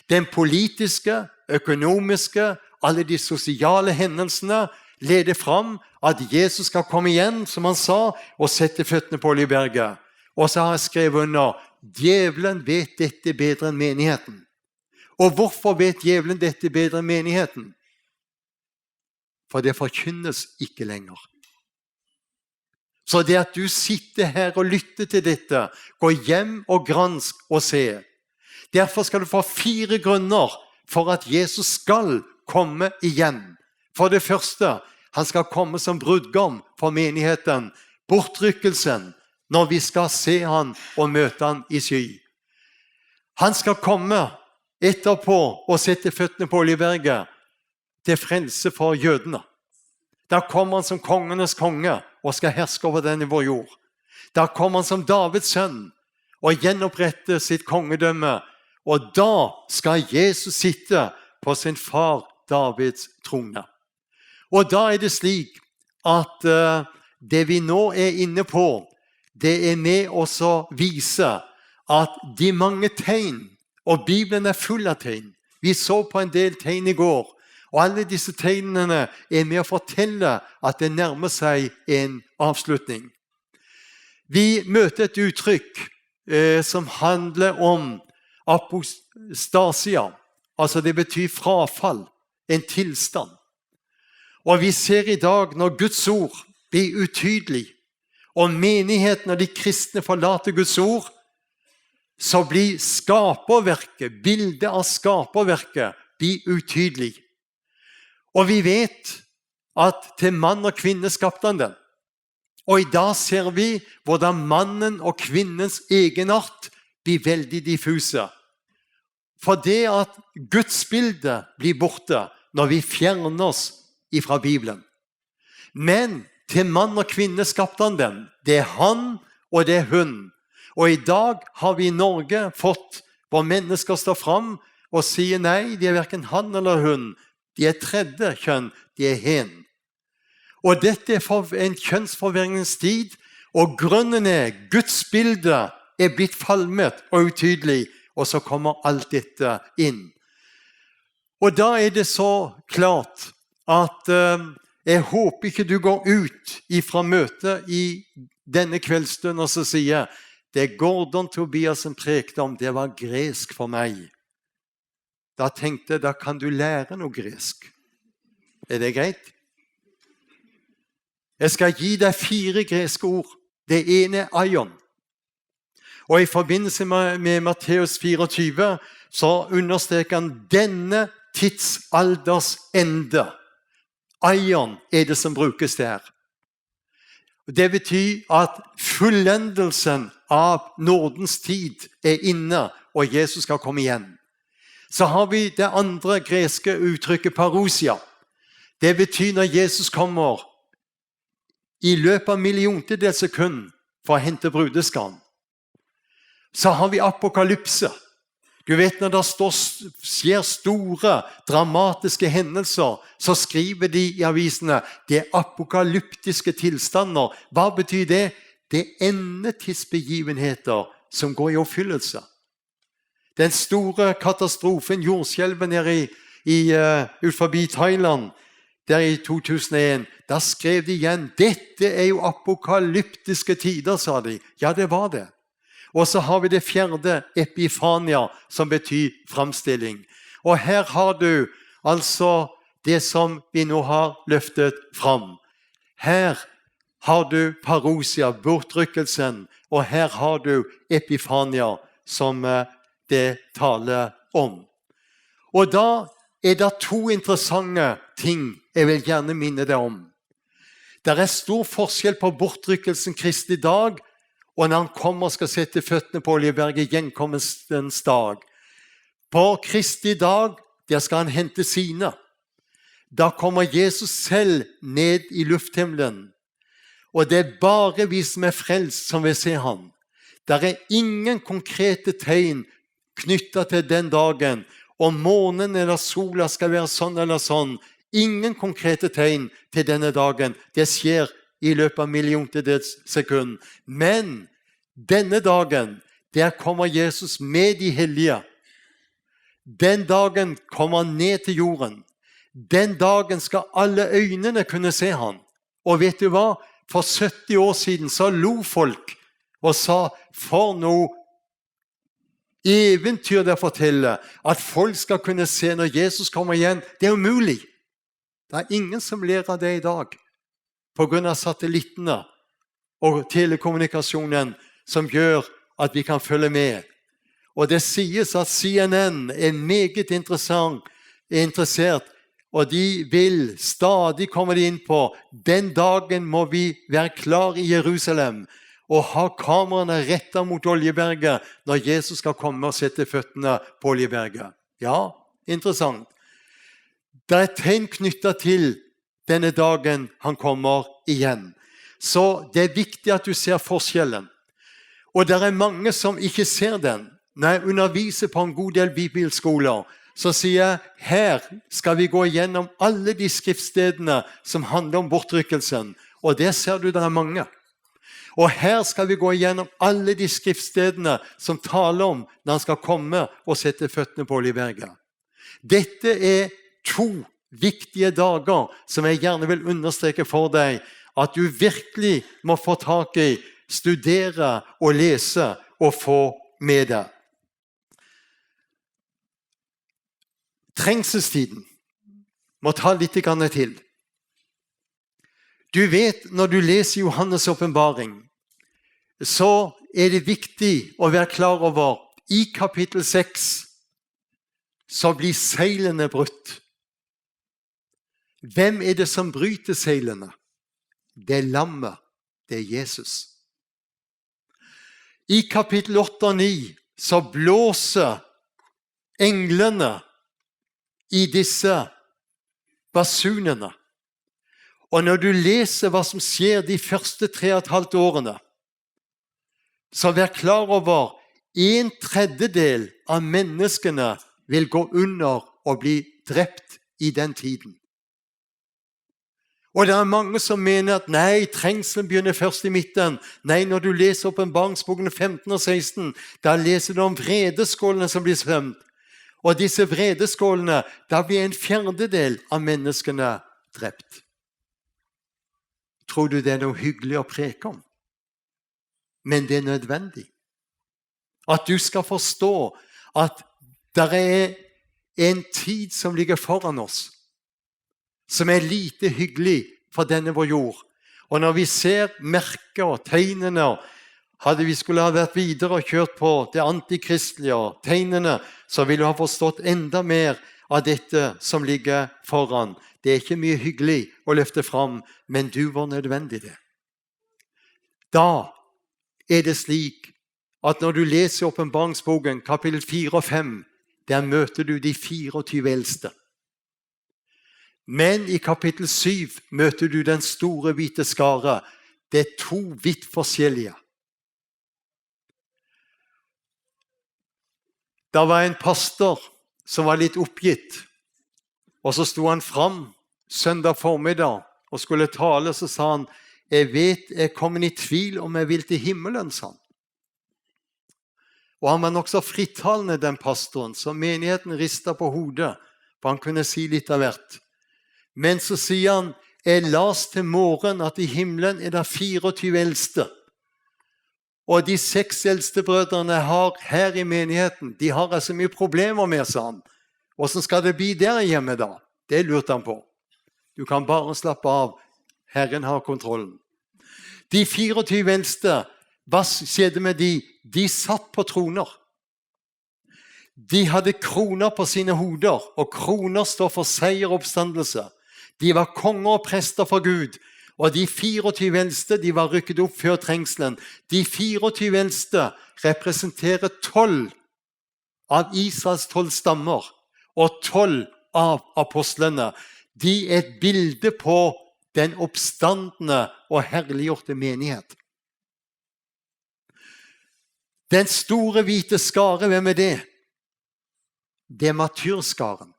Den politiske, økonomiske, alle de sosiale hendelsene leder fram at Jesus skal komme igjen, som han sa, og sette føttene på Oljeberget. Og så har jeg skrevet under, djevelen vet dette bedre enn menigheten. Og hvorfor vet djevelen dette bedre enn menigheten? For det forkynnes ikke lenger. Så det at du sitter her og lytter til dette, gå hjem og gransk og se. Derfor skal du få 4 grunner for at Jesus skal komme igjen. For det første, han skal komme som brudgom for menigheten, bortrykkelsen, når vi skal se han og møte han i sky. Han skal komme etterpå og sette føttene på Oljeberget til frelse for jødene. Da kommer han som kongenes konge og skal herske over denne vår jord. Da kommer han som Davids sønn og gjenopprette sitt kongedømme. Og da skal Jesus sitte på sin far Davids trone. Og da er det slik at det vi nå er inne på, det er med å vise at de mange tegn, og Bibelen er full av tegn. Vi så på en del tegn i går, og alle disse tegnene er med å fortelle at det nærmer seg en avslutning. Vi møter et uttrykk som handler om apostasia, altså det betyr frafall, en tilstand. Og vi ser i dag når Guds ord blir utydelig, og menigheten og de kristne forlater Guds ord, så blir skaperverket, bildet av skaperverket, blir utydelig. Og vi vet at til mann og kvinne skapte han den. Og i dag ser vi hvordan mannen og kvinnens egenart blir veldig diffuse. For det at Guds bilde blir borte når vi fjerner oss ifra Bibelen. Men Til mann og kvinne skapte han dem. Det han, og det hun. Og i dag har vi i Norge fått hvor mennesker står fram og sier nei, de hverken han eller hun. De tredje kjønn, de hen. Og dette en kjønnsforvirringens tid, og grunnen Guds bilde blitt falmet og utydelig, og så kommer alt dette inn. Og da det så klart at jeg håper ikke du går ut fra møtet i denne kveldsstunden og så sier det Gordon Tobiasen prekte om, det var gresk for meg. Da tenkte jeg, da kan du lære noe gresk. Det greit? Jeg skal gi deg 4 greske ord. Det ene aion. Og i forbindelse med Matteus 24 så understreker han denne tidsalders ende. Aion det som brukes der. Det betyr at fullendelsen av nådens tid inne, og Jesus skal komme igjen. Så har vi det andre greske uttrykket parousia. Det betyr når Jesus kommer i løpet av milliontedels sekund for å hente brudeskaren. Så har vi apokalypse. Du vet når det skjer store, dramatiske hendelser, så skriver de i avisene det apokalyptiske tilstander. Hva betyr det? Det endetidsbegivenheter som går i oppfyllelse. Den store katastrofen, jordskjelven ut forbi Thailand, der i 2001, da skrev de igjen, dette jo apokalyptiske tider, sa de. Ja, det var det. Og så har vi det fjerde, epifania, som betyr fremstilling. Og her har du altså det som vi nå har løftet fram. Her har du parousia, bortrykkelsen, og her har du epifania, som det taler om. Og da det 2 interessante ting jeg vil gjerne minne deg om. Det stor forskjell på bortrykkelsen Kristi dag, og når han kommer og skal sette føttene på Oljeberget, gjenkommelsens dag. På Kristi dag, der skal han hente sine. Da kommer Jesus selv ned i lufthimmelen. Og det bare vi som frelst som vil se ham. Det ingen konkrete tegn knyttet til den dagen. Om månen eller sola skal være sånn eller sånn. Ingen konkrete tegn til denne dagen. Det skjer i løpet av milliontedels sekund. Men denne dagen, der kommer Jesus med de hellige. Den dagen kommer han ned til jorden. Den dagen skal alle øynene kunne se han. Og vet du hva? For 70 år siden så lo folk og sa, for noe eventyr det forteller, at folk skal kunne se når Jesus kommer igjen. Det umulig. Det ingen som ler av det i dag, på grunn av satellittene og telekommunikasjonen som gjør at vi kan følge med. Og det sies at CNN meget interessert, og de vil stadig komme inn på den dagen må vi være klar i Jerusalem og ha kameraene rettet mot Oljeberget når Jesus skal komme og sette føttene på Oljeberget. Ja, interessant. Det tegn knyttet til denne dagen han kommer igjen. Så det viktig at du ser forskjellen. Og det mange som ikke ser den. Når jeg underviser på en god del bibelskoler, så sier jeg, her skal vi gå gjennom alle de skriftstedene som handler om bortrykkelsen. Og det ser du, det mange. Og her skal vi gå gjennom alle de skriftstedene som taler om når han skal komme og sette føttene på Oljeberget. Dette 2 viktige dager som jeg gjerne vil understreke for deg, at du virkelig må få tak i, studere og lese og få med deg. Trengselstiden må ta litt til. Du vet, når du leser Johannes åpenbaring, så det viktig å være klar over, i kapittel 6, så blir seilene brutt. Hvem det som bryter seilene? Det lammet, det Jesus. I kapittel 8 og 9 så blåser englene i disse basunene. Og når du leser hva som skjer de første 3,5 årene, så vær klar over 1/3 av menneskene vil gå under og bli drept i den tiden. Og det er mange som mener at nei, trengselen begynner først i midten. Nei, når du leser Åpenbaringsboken 15 og 16, da leser du om vredeskålene som blir svømt. Og disse vredeskålene, da blir 1/4 av menneskene drept. Tror du det er noe hyggelig å preke om? Men det er nødvendig. At du skal forstå at det er en tid som ligger foran oss, som er lite hyggelig for denne vår jord. Og når vi ser merker og tegnene, hadde vi skulle ha vært videre og kjørt på det antikristelige og tegnene, så ville du ha forstått enda mer av dette som ligger foran. Det er ikke mye hyggelig å løfte fram, men du var nødvendig det. Da er det slik at når du leser Åpenbaringsboken, kapittel 4 og 5, der møter du de 24 eldste. Men i kapittel 7 møter du den store hvite skare. Det er 2 vidt forskjellige. Det var en pastor som var litt oppgitt, og så sto han fram søndag formiddag og skulle tale, så sa han, jeg vet jeg kommer i tvil om jeg vil til himmelen, sa han. Og han var nok så frittalende, den pastoren, så menigheten ristet på hodet, for han kunne si litt av hvert. Men så sier han, jeg las til morgen at i himmelen er det 24 eldste. Og de 6 eldste brødrene jeg har her i menigheten, de har altså mye problemer med, sa han. Hvordan skal det bli der hjemme da? Det lurte han på. Du kan bare slappe av. Herren har kontrollen. De 24 eldste, hva skjedde med de? De satt på troner. De hadde kroner på sine hoder, og kroner står for seier og oppstandelse. De var konger og prester for Gud, og de 24 eldste de var rykket opp før trengselen. De 24 eldste representerer 12 av Israels 12 stammer, og 12 av apostlene. De er et bilde på den oppstandende og herliggjorte menighet. Den store hvite skare, hvem er det? Det er martyrskaren.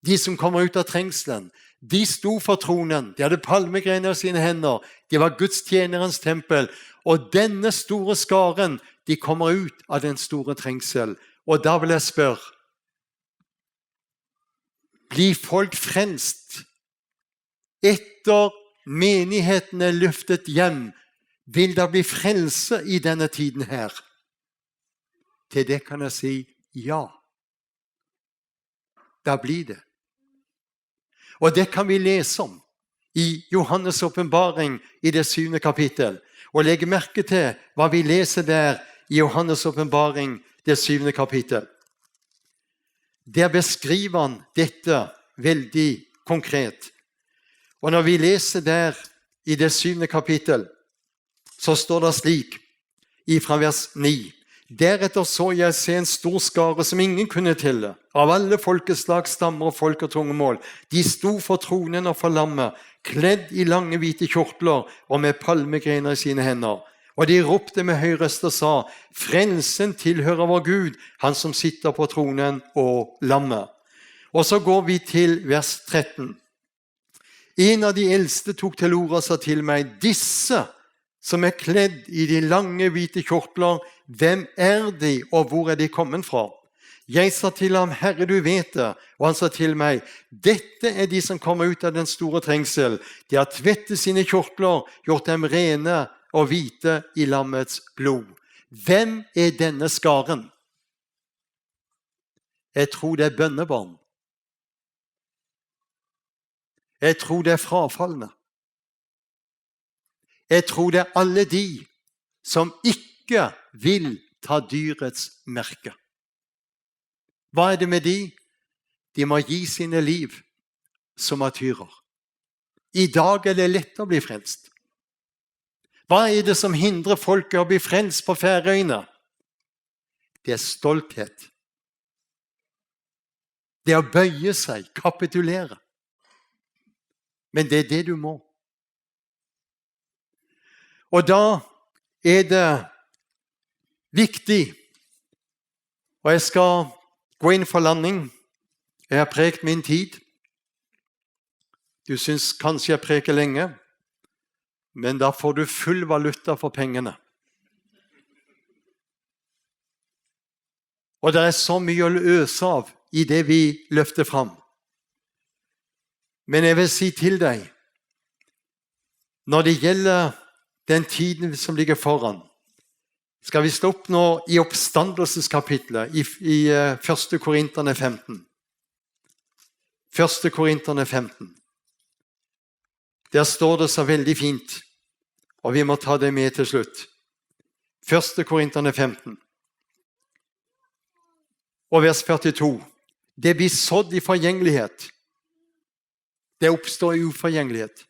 De som kommer ut av trengselen. De sto for tronen. De hadde palmegrener i sine hender. De var Guds tjenerens tempel. Og denne store skaren, de kommer ut av den store trengsel. Og da vil jeg spørre, blir folk frelst etter menigheten er løftet hjem? Vil det bli frelse i denne tiden her? Til det kan jeg si ja. Da blir det. Og det kan vi lese om i Johannes' åpenbaring i det 7. kapittel. Og legge merke til hva vi leser der i Johannes' åpenbaring, det 7. kapittel. Der beskriver han dette veldig konkret. Og når vi leser der i det 7. kapittel, så står det slik, fra vers 9. Deretter så jeg se en stor skare som ingen kunne telle, av alle folkeslag, stammer og folk og tungemål. De sto for tronen og for lammet, kledd i lange hvite kjortler og med palmegrener i sine hender. Og de ropte med høy røst og sa, frelsen tilhører vår Gud, han som sitter på tronen og lammet. Og så går vi til vers 13. En av de eldste tok til orde og sa til meg, disse som er kledd i de lange hvite kjortler, hvem er de, og hvor er de kommet fra? Jeg sa til ham, Herre, du vet det. Og han sa til meg, dette er de som kommer ut av den store trengsel. De har tvettet sine kjortler, gjort dem rene og hvite i lammets blod. Hvem er denne skaren? Jeg tror det er bønnebarn. Jeg tror det er frafallende. Jeg tror det er alle de som ikke vil ta dyrets merke. Hva er det med de? De må gi sine liv som martyrer. I dag er det lett å bli frelst. Hva er det som hindrer folket å bli frelst på Færøyene? Det er stolthet. Det er å bøye seg, kapitulere. Men det er det du må. Og da det viktig, og jeg skal gå inn for landing. Jeg har prekt min tid. Du synes kanskje jeg preker lenge, men da får du full valuta for pengene. Og det så mye å øse av i det vi løfter fram. Men jeg vil si til deg, når det gjelder den tiden som ligger foran, skal vi stå opp nå i oppstandelseskapitlet i 1. Korinterne 15. 1. Korinterne 15. Der står det så veldig fint, og vi må ta det med til slutt. 1. Korinterne 15. Og vers 42. Det blir sådd i forgjengelighet. Det oppstår i uforgjengelighet.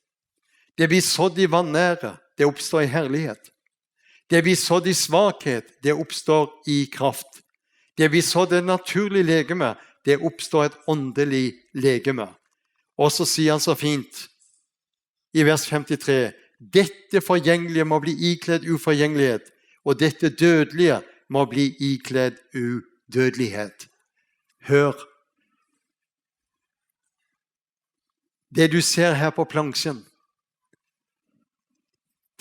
Det blir sådd i vanære. Det oppstår i herlighet. Det blir sådd i svakhet. Det oppstår i kraft. Det blir sådd et naturlig legeme. Det oppstår et åndelig legeme. Og så sier han så fint i vers 53. Dette forgjengelige må bli ikledd uforgjengelighet, og dette dødelige må bli ikledd udødelighet. Hør. Det du ser her på plansjen,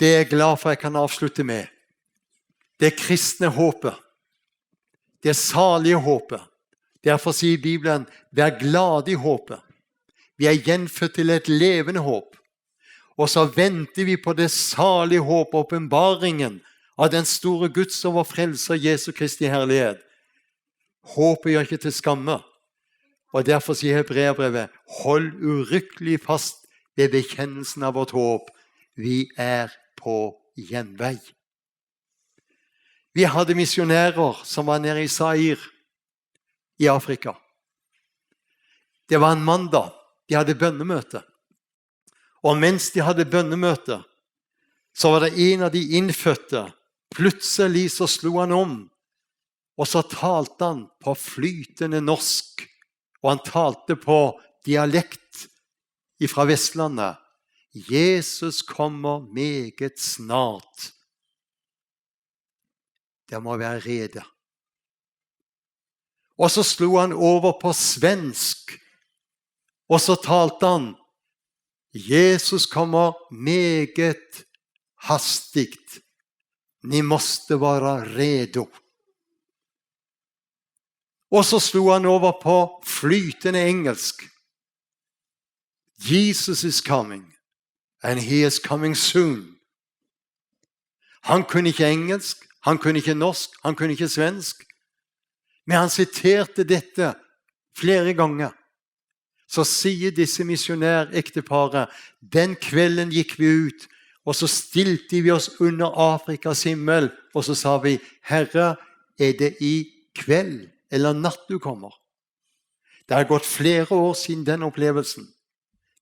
det jeg glad for jeg kan avslutte med. Det kristne håpet. Det salige håpet. Derfor sier Bibelen, vær glad i håpet. Vi gjenfødt til et levende håp. Og så venter vi på det salige håp, åpenbaringen av den store Guds og vår frelser Jesu Kristi herlighet. Håpet gjør ikke til skamme. Og derfor sier Hebreerbrevet, hold urykkelig fast ved bekjennelsen av vårt håp. Vi på gjenvei. Vi hadde misjonærer som var nede i Zaire i Afrika. Det var en mandag. De hadde bønnemøte. Og mens de hadde bønnemøte, så var det en av de innfødte. Plutselig så slo han om, og så talte han på flytende norsk. Og han talte på dialekt fra Vestlandet. Jesus kommer meget snart. Det må være rede. Og så slo han over på svensk, og så talte han, Jesus kommer meget hastigt. Ni måste vara redo. Og så slo han over på flytende engelsk. Jesus is coming, and he is coming soon. Han kunne ikke engelsk, han kunne ikke norsk, han kunne ikke svensk. Men han siterte dette flere ganger. Så sier disse misjonærekteparet, den kvelden gikk vi ut, og så stilte vi oss under Afrikas himmel, og så sa vi, Herre, det i kveld eller natt du kommer? Det har gått flere år siden den opplevelsen.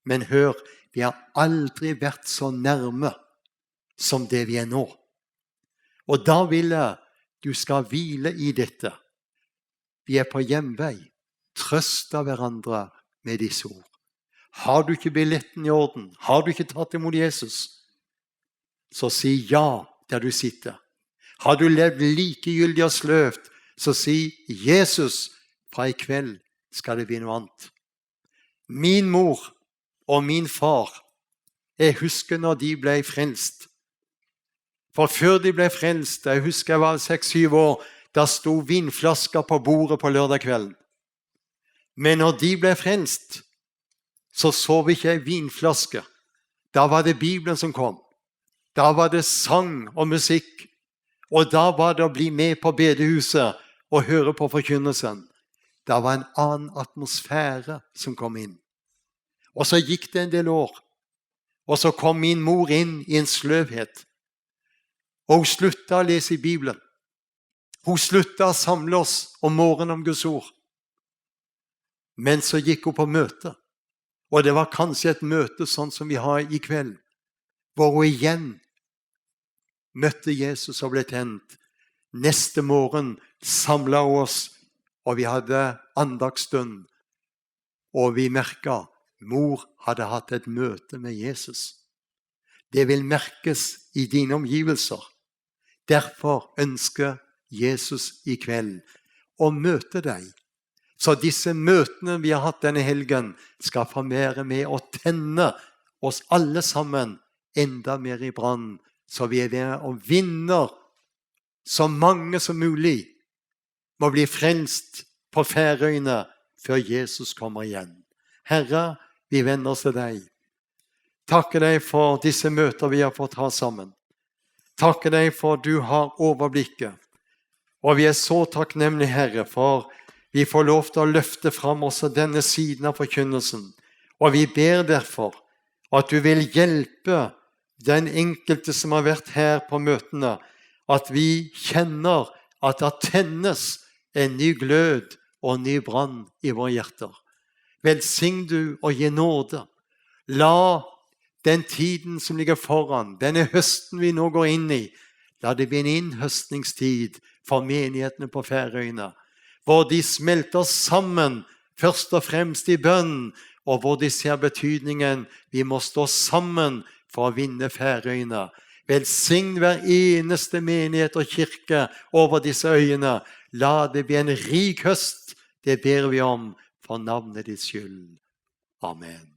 Men hør, vi har aldri vært så nærme som det vi nå. Og da vil jeg du skal hvile i dette. Vi på hjemvei. Trøst av hverandre med disse ord. Har du ikke billetten i orden? Har du ikke tatt imot Jesus? Så si ja der du sitter. Har du levd likegyldig og sløvt, så si Jesus, fra i kveld skal det bli noe annet. Min mor og min far, jeg husker når de ble frelst. For før de ble frelst, jeg husker jeg var 6-7 år, da sto vinflasker på bordet på lørdag kvelden. Men når de ble frelst, så vi ikke en vinflaske. Da var det Bibelen som kom. Da var det sang og musikk. Og da var det å bli med på bedehuset og høre på forkynnelsen. Da var en annen atmosfære som kom inn. Og så gikk det en del år. Og så kom min mor inn i en sløvhet. Og hun sluttet å lese i Bibelen. Hun sluttet å samle oss om morgenen om Guds ord. Men så gikk hun på møte. Og det var kanskje et møte sånn som vi har i kveld. Hvor hun igjen møtte Jesus og ble tent. Neste morgen samlet hun oss, og vi hadde andagsstund. Og vi merket mor hadde hatt et møte med Jesus. Det vil merkes i dine omgivelser. Derfor ønsker Jesus i kveld å møte deg. Så disse møtene vi har hatt denne helgen skal få være med å tenne oss alle sammen enda mer i brann, så vi er ved og vinner så mange som mulig må bli frelst på Færøyene før Jesus kommer igjen. Herre, vi vender oss til deg. Takker deg for disse møter vi har fått ha sammen. Takker deg for du har overblikket. Og vi er så takknemlige, Herre, for vi får lov til å løfte fram også denne siden av forkynnelsen. Og vi ber derfor at du vil hjelpe den enkelte som har vært her på møtene, at vi kjenner at det tennes en ny glød og en ny brann i våre hjerter. Velsign du og gi nåde. La den tiden som ligger foran, denne høsten vi nå går inn i, la det bli en innhøstningstid for menighetene på Færøyene, hvor de smelter sammen, først og fremst i bønn, og hvor de ser betydningen vi må stå sammen for å vinne Færøyene. Velsign hver eneste menighet og kirke over disse øyene. La det bli en rik høst, det ber vi om for navnet ditt skyld. Amen.